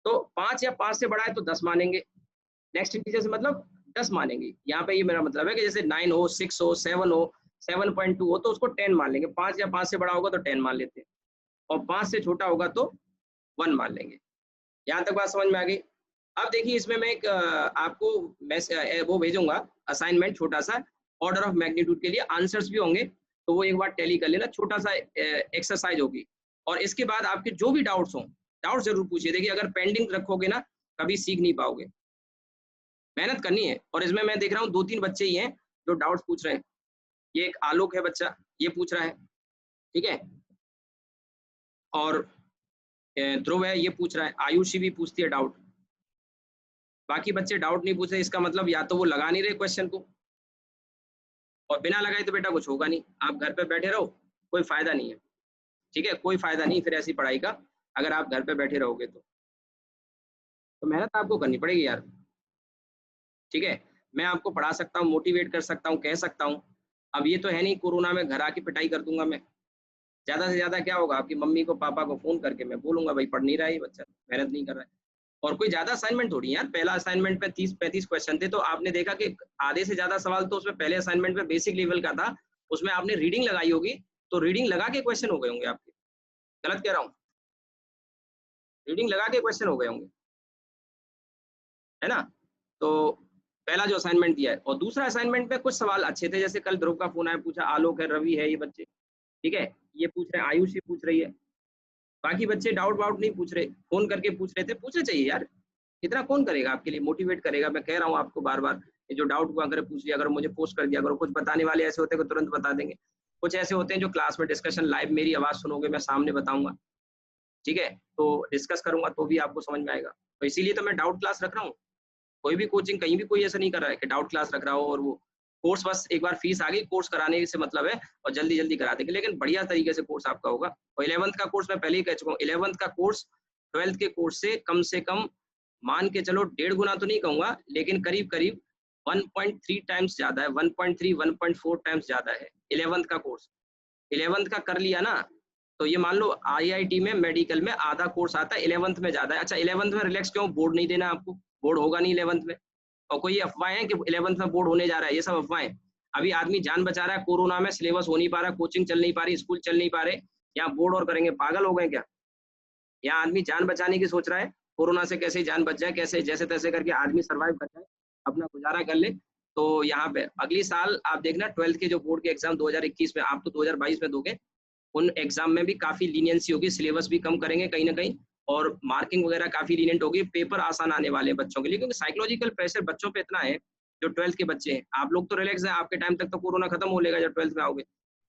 तो 5 या 5 से बड़ा है तो 10 मानेंगे, नेक्स्ट इंटीजर से मतलब 10 मानेंगे। यहाँ पे ये मेरा मतलब है कि जैसे 9 हो, 6 हो, 7 हो, 7.2 हो तो उसको 10 मान लेंगे, 5 या 5 से बड़ा होगा तो 10 मान लेते हैं, और 5 से छोटा होगा तो 1 मान लेंगे। यहाँ तक बात समझ में आ गई? अब देखिए इसमें मैं एक आपको वो भेजूंगा असाइनमेंट छोटा सा, ऑर्डर ऑफ मैग्नीट्यूड के लिए आंसर्स भी होंगे, तो वो एक बार टैली कर लेना, छोटा सा एक्सरसाइज होगी। और इसके बाद आपके जो भी डाउट्स हों, डाउट जरूर पूछिए। देखिए अगर पेंडिंग रखोगे ना, कभी सीख नहीं पाओगे, मेहनत करनी है। और इसमें मैं देख रहा हूँ 2-3 बच्चे ही हैं जो डाउट्स पूछ रहे हैं। ये एक आलोक है बच्चा, ये पूछ रहा है, ठीक है, और ध्रुव है, ये पूछ रहा है, आयुषी भी पूछती है डाउट। बाकी बच्चे डाउट नहीं पूछ रहे, इसका मतलब या तो वो लगा नहीं रहे क्वेश्चन को, और बिना लगाए तो बेटा कुछ होगा नहीं, आप घर पे बैठे रहो, कोई फायदा नहीं है, ठीक है, कोई फायदा नहीं फिर ऐसी पढ़ाई का, अगर आप घर पे बैठे रहोगे तो मेहनत आपको करनी पड़ेगी यार, ठीक है। मैं आपको पढ़ा सकता हूँ, मोटिवेट कर सकता हूँ, कह सकता हूँ, अब ये तो है नहीं कोरोना में घर आके पिटाई कर दूंगा मैं। ज्यादा से ज्यादा क्या होगा, आपकी मम्मी को पापा को फोन करके मैं बोलूंगा भाई पढ़ नहीं रहा है बच्चा, मेहनत नहीं कर रहा है। और कोई ज्यादा असाइनमेंट थोड़ी है यार, पहला असाइनमेंट में 30-35 क्वेश्चन थे, तो आपने देखा कि आधे से ज्यादा सवाल तो उसमें पहले असाइनमेंट में बेसिक लेवल का था, उसमें आपने रीडिंग लगाई होगी, तो रीडिंग लगा के क्वेश्चन हो गए होंगे आपके, गलत कह रहा हूँ, रीडिंग लगा के क्वेश्चन हो गए होंगे, है ना। तो पहला जो असाइनमेंट दिया है, और दूसरा असाइनमेंट में कुछ सवाल अच्छे थे, जैसे कल ध्रुव का फोन आया, पूछा, आलोक है, रवि है, ये बच्चे, ठीक है, ये पूछ रहे हैं, आयुषी पूछ रही है, बाकी बच्चे डाउट वाउट नहीं पूछ रहे, फोन करके पूछ रहे थे, पूछना चाहिए यार, इतना कौन करेगा आपके लिए, मोटिवेट करेगा। मैं कह रहा हूँ आपको बार बार, ये जो डाउट हुआ अगर पूछ लिया, अगर मुझे पोस्ट कर दिया करो, कुछ बताने वाले ऐसे होते हैं कि तुरंत बता देंगे, कुछ ऐसे होते हैं जो क्लास में डिस्कशन लाइव मेरी आवाज सुनोगे, मैं सामने बताऊंगा, ठीक है, तो डिस्कस करूंगा तो भी आपको समझ में आएगा। तो इसीलिए तो मैं डाउट क्लास रख रहा हूँ, कोई भी कोचिंग कहीं भी कोई ऐसा नहीं कर रहा है कि डाउट क्लास रख रहा हो, और वो कोर्स बस एक बार फीस आ गई, कोर्स कराने से मतलब है, और जल्दी जल्दी करा देंगे, लेकिन बढ़िया तरीके से कोर्स आपका होगा। और 11th का कोर्स मैं पहले ही कह चुका हूँ, 11th का कोर्स 12th के कोर्स से कम मान के चलो 1.5 गुना तो नहीं कहूंगा, लेकिन करीब करीब 1.3 टाइम्स ज्यादा है, 1.3 1.4 टाइम्स ज्यादा है 11th का कोर्स। 11th का कर लिया ना, तो ये मान लो आईआईटी में मेडिकल में आधा कोर्स आता है, 11th में ज्यादा है। अच्छा 11th में रिलैक्स क्यों, बोर्ड नहीं देना आपको, बोर्ड होगा नहीं 11th में। और कोई अफवाहें हैं कि 11th में बोर्ड होने जा रहा है, ये सब अफवाहें। अभी आदमी जान बचा रहा है, कोरोना में सिलेबस हो नहीं पा रहा, कोचिंग चल नहीं पा रही, स्कूल चल नहीं पा रहे, यहाँ बोर्ड और करेंगे, पागल हो गए क्या? यहाँ आदमी जान बचाने की सोच रहा है, कोरोना से कैसे जान बच जाए, कैसे जैसे तैसे करके आदमी सर्वाइव कर जाए, अपना गुजारा कर ले। तो यहाँ पे अगली साल आप देखना 12th के जो बोर्ड के एग्जाम 2021 में, आप तो 2022 में दोगे, उन एग्जाम में भी काफी लीनियंसी होगी, सिलेबस भी कम करेंगे कहीं ना कहीं, और मार्किंग वगैरह काफी लीनियंट होगी, पेपर आसान आने वाले हैं बच्चों के लिए, क्योंकि साइकोलॉजिकल प्रेशर बच्चों पे इतना है। जो 12th के बच्चे हैं, आप लोग तो रिलैक्स है, आपके टाइम तक तो कोरोना खत्म हो लेगा जब 12th में आओगे,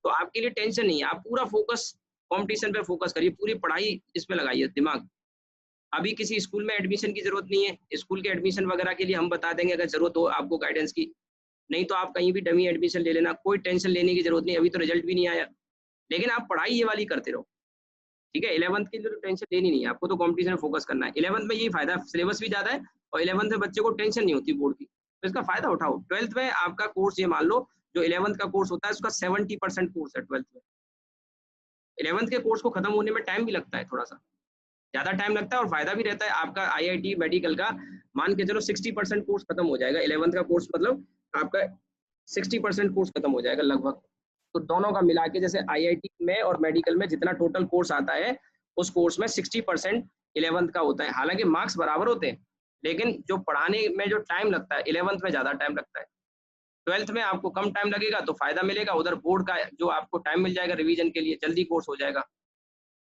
तो आपके लिए टेंशन नहीं है, आप पूरा फोकस कंपटीशन पे फोकस करिए, पूरी पढ़ाई इस पे लगाइए दिमाग। अभी किसी स्कूल में एडमिशन की जरूरत नहीं है, स्कूल के एडमिशन वगैरह के लिए हम बता देंगे अगर जरूरत हो आपको गाइडेंस की, नहीं तो आप कहीं भी डमी एडमिशन ले लेना, कोई टेंशन लेने की जरूरत नहीं, अभी तो रिजल्ट भी नहीं आया, लेकिन आप पढ़ाई ये वाली करते रहो, ठीक है। 11th के लिए तो टेंशन लेनी नहीं है आपको, तो कंपटीशन में फोकस करना है। 11th में यही फायदा, सिलेबस भी ज्यादा है, और 11th में बच्चे को टेंशन नहीं होती बोर्ड की, तो इसका फायदा उठाओ। 12th में आपका कोर्स ये मान लो, जो 11th का कोर्स होता है उसका 70% कोर्स है 12th में। 11th के कोर्स को खत्म होने में टाइम भी लगता है, थोड़ा सा ज्यादा टाइम लगता है, और फायदा भी रहता है आपका। आईआईटी मेडिकल का मान के चलो 60% कोर्स खत्म हो जाएगा, 11th का कोर्स मतलब आपका 60% कोर्स खत्म हो जाएगा लगभग। तो दोनों का मिला के, जैसे आईआईटी में और मेडिकल में जितना टोटल कोर्स आता है, उस कोर्स में 60% 11th का होता है। हालांकि मार्क्स बराबर होते हैं, लेकिन जो पढ़ाने में जो टाइम लगता है 11th में ज्यादा टाइम लगता है। 12th में आपको कम टाइम लगेगा तो फायदा मिलेगा, उधर बोर्ड का जो आपको टाइम मिल जाएगा रिवीजन के लिए, जल्दी कोर्स हो जाएगा।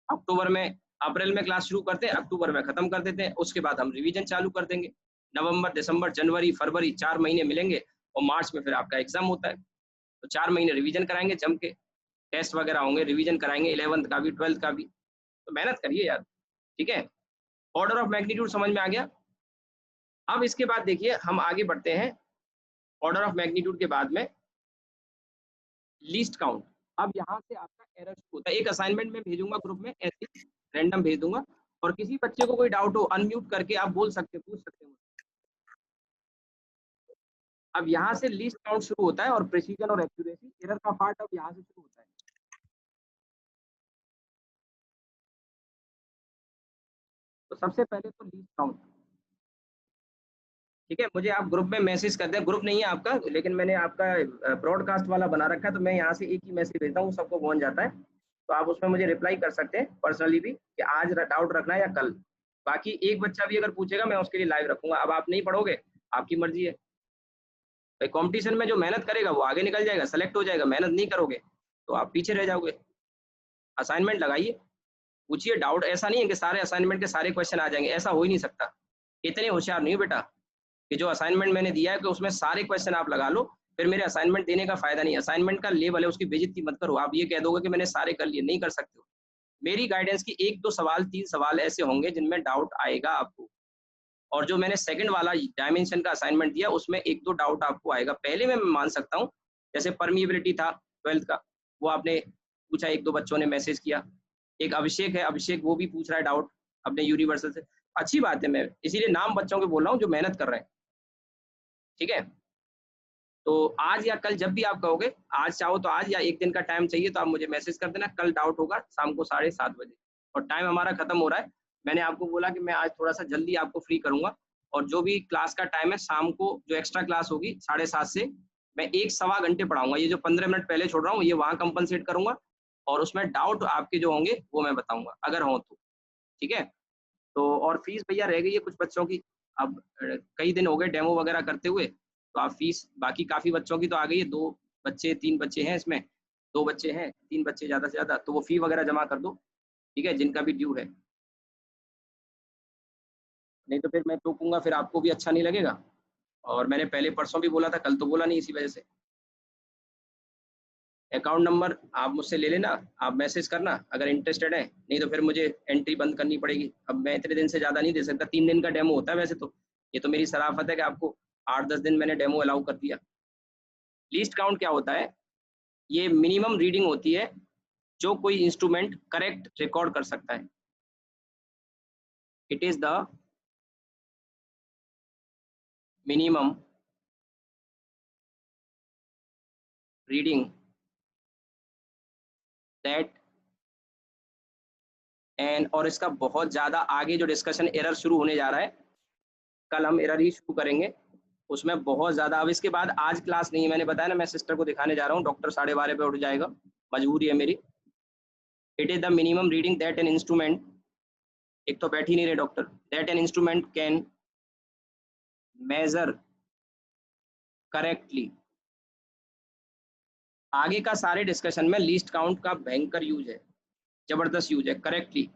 अक्टूबर में, अप्रैल में क्लास शुरू करते हैं, अक्टूबर में खत्म कर देते हैं, उसके बाद हम रिवीजन चालू कर देंगे। नवंबर, दिसंबर, जनवरी, फरवरी 4 महीने मिलेंगे, और मार्च में फिर आपका एग्जाम होता है। तो 4 महीने रिवीजन कराएंगे जम के, टेस्ट वगैरह होंगे, रिवीजन कराएंगे 11th का भी 12th का भी। तो मेहनत करिए यार, ठीक है। ऑर्डर ऑफ मैग्नीट्यूड समझ में आ गया। अब इसके बाद देखिए हम आगे बढ़ते हैं, ऑर्डर ऑफ मैग्नीट्यूड के बाद में लीस्ट काउंट। अब यहाँ से आपका एरर शुरू होता है। एक असाइनमेंट में भेजूंगा ग्रुप में, ऐसे रैंडम भेज दूंगा, और किसी बच्चे को कोई डाउट हो अनम्यूट करके आप बोल सकते, पूछ सकते हो। अब यहाँ से लीस्ट काउंट शुरू होता है, और प्रिसीजन और एक्यूरेसी, एरर का पार्ट अब यहाँ से शुरू होता है। तो सबसे पहले तो लीस्ट काउंट, ठीक है। मुझे आप ग्रुप में मैसेज कर दें, ग्रुप नहीं है आपका, लेकिन मैंने आपका ब्रॉडकास्ट वाला बना रखा है, तो मैं यहाँ से एक ही मैसेज भेजता हूँ, सबको पहुंच जाता है। तो आप उसमें मुझे रिप्लाई कर सकते हैं पर्सनली भी, कि आज डाउट रखना है या कल। बाकी एक बच्चा भी अगर पूछेगा मैं उसके लिए लाइव रखूंगा। अब आप नहीं पढ़ोगे, आपकी मर्जी है भाई। कंपटीशन में जो मेहनत करेगा वो आगे निकल जाएगा, सेलेक्ट हो जाएगा, मेहनत नहीं करोगे तो आप पीछे रह जाओगे। असाइनमेंट लगाइए, पूछिए डाउट, ऐसा नहीं है कि सारे असाइनमेंट के सारे क्वेश्चन आ जाएंगे, ऐसा हो ही नहीं सकता। इतने होशियार नहीं हो बेटा कि जो असाइनमेंट मैंने दिया है कि उसमें सारे क्वेश्चन आप लगा लो, फिर मेरे असाइनमेंट देने का फायदा नहीं है। असाइनमेंट का लेवल है, उसकी बेइज्जती मत करो। आप ये कह दोगे कि मैंने सारे कर लिए, नहीं कर सकते हो। मेरी गाइडेंस की 1-2 सवाल, 3 सवाल ऐसे होंगे जिनमें डाउट आएगा आपको, और जो मैंने सेकंड वाला डायमेंशन का असाइनमेंट दिया उसमें 1-2 डाउट आपको आएगा। पहले में मैं मान सकता हूँ, जैसे परमिएबिलिटी था 12th का, वो आपने पूछा, 1-2 बच्चों ने मैसेज किया। एक अभिषेक है, अभिषेक वो भी पूछ रहा है डाउट अपने यूनिवर्सल से। अच्छी बात है, मैं इसीलिए नाम बच्चों के बोल रहा हूँ जो मेहनत कर रहे हैं, ठीक है। तो आज या कल जब भी आप कहोगे, आज चाहो तो आज, या एक दिन का टाइम चाहिए तो आप मुझे मैसेज कर देना। कल डाउट होगा शाम को 7:30 बजे, और टाइम हमारा खत्म हो रहा है। मैंने आपको बोला कि मैं आज थोड़ा सा जल्दी आपको फ्री करूंगा, और जो भी क्लास का टाइम है शाम को, जो एक्स्ट्रा क्लास होगी 7:30 से, मैं 1-1.25 घंटे पढ़ाऊंगा। ये जो 15 मिनट पहले छोड़ रहा हूँ ये वहाँ कंपनसेट करूंगा, और उसमें डाउट आपके जो होंगे वो मैं बताऊंगा अगर हो तो, ठीक है। तो और फीस भैया रह गई है कुछ बच्चों की। अब कई दिन हो गए डेमो वगैरह करते हुए, तो आप फीस बाकी काफ़ी बच्चों की तो आ गई है। 2 बच्चे 3 बच्चे हैं इसमें, 2 बच्चे हैं, 3 बच्चे ज़्यादा से ज़्यादा, तो वो फी वगैरह जमा कर दो, ठीक है, जिनका भी ड्यू है। नहीं तो फिर मैं टोकूंगा, फिर आपको भी अच्छा नहीं लगेगा। और मैंने पहले परसों भी बोला था, कल तो बोला नहीं, इसी वजह से। अकाउंट नंबर आप मुझसे ले लेना, आप मैसेज करना अगर इंटरेस्टेड है, नहीं तो फिर मुझे एंट्री बंद करनी पड़ेगी। अब मैं इतने दिन से ज़्यादा नहीं दे सकता, 3 दिन का डेमो होता है वैसे तो। ये तो मेरी शराफत है कि आपको 8-10 दिन मैंने डेमो अलाउ कर दिया। लीस्ट काउंट क्या होता है? ये मिनिमम रीडिंग होती है जो कोई इंस्ट्रूमेंट करेक्ट रिकॉर्ड कर सकता है। It is the minimum reading that and और इसका बहुत ज़्यादा आगे जो डिस्कशन एरर शुरू होने जा रहा है, कल हम एरर ही शुरू करेंगे उसमें बहुत ज़्यादा। अब इसके बाद आज क्लास नहीं है, मैंने बताया ना, मैं सिस्टर को दिखाने जा रहा हूँ, डॉक्टर 12:30 पे उठ जाएगा, मजबूरी है मेरी। It is the minimum reading that an instrument, एक तो बैठ ही नहीं रहे doctor, that an instrument can measure correctly. आगे का सारे डिस्कशन में लीस्ट काउंट का भयंकर यूज है, जबरदस्त यूज है, करेक्टली।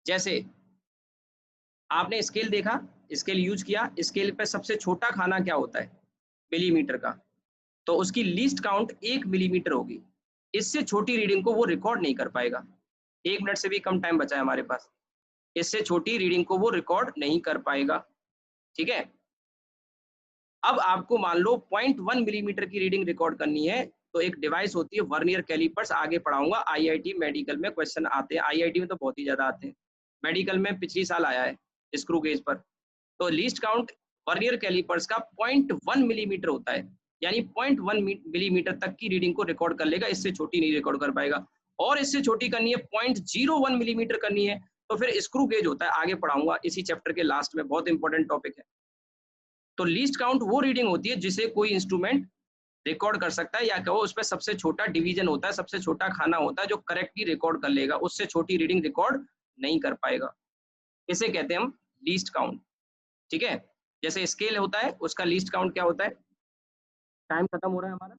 जैसे आपने स्केल देखा, स्केल यूज किया, स्केल पे सबसे छोटा खाना क्या होता है, मिलीमीटर का, तो उसकी लीस्ट काउंट 1 मिलीमीटर होगी। इससे छोटी रीडिंग को वो रिकॉर्ड नहीं कर पाएगा। 1 मिनट से भी कम टाइम बचा है हमारे पास, इससे छोटी रीडिंग को वो रिकॉर्ड नहीं कर पाएगा। ठीक है, अब आपको मान लो 0.1 मिलीमीटर की रीडिंग रिकॉर्ड करनी है, तो एक डिवाइस होती है वर्नियर कैलिपर्स, आगे पढ़ाऊंगा। आईआईटी मेडिकल में क्वेश्चन आते हैं, आईआईटी में तो बहुत ही ज्यादा आते हैं, मेडिकल में पिछली साल आया है स्क्रू गेज पर। तो लीस्ट काउंट वर्नियर कैलिपर्स का 0.1 मिलीमीटर होता है, यानी 0.1 मिलीमीटर तक की रीडिंग को रिकॉर्ड कर लेगा, इससे छोटी नहीं रिकॉर्ड कर पाएगा। और इससे छोटी करनी है 0.01 मिलीमीटर करनी है, तो फिर स्क्रू गेज होता है, आगे पढ़ाऊंगा इसी चैप्टर के लास्ट में, बहुत इंपॉर्टेंट टॉपिक है। तो लीस्ट काउंट वो रीडिंग होती है जिसे कोई इंस्ट्रूमेंट रिकॉर्ड कर सकता है, या कहो उस पर सबसे छोटा डिवीजन होता है, सबसे छोटा खाना होता है जो करेक्टली रिकॉर्ड कर लेगा, उससे छोटी रीडिंग रिकॉर्ड नहीं कर पाएगा। इसे कहते हैं हम लीस्ट काउंट। ठीक है, जैसे स्केल होता है उसका लीस्ट काउंट क्या होता है। टाइम खत्म हो रहा है हमारा।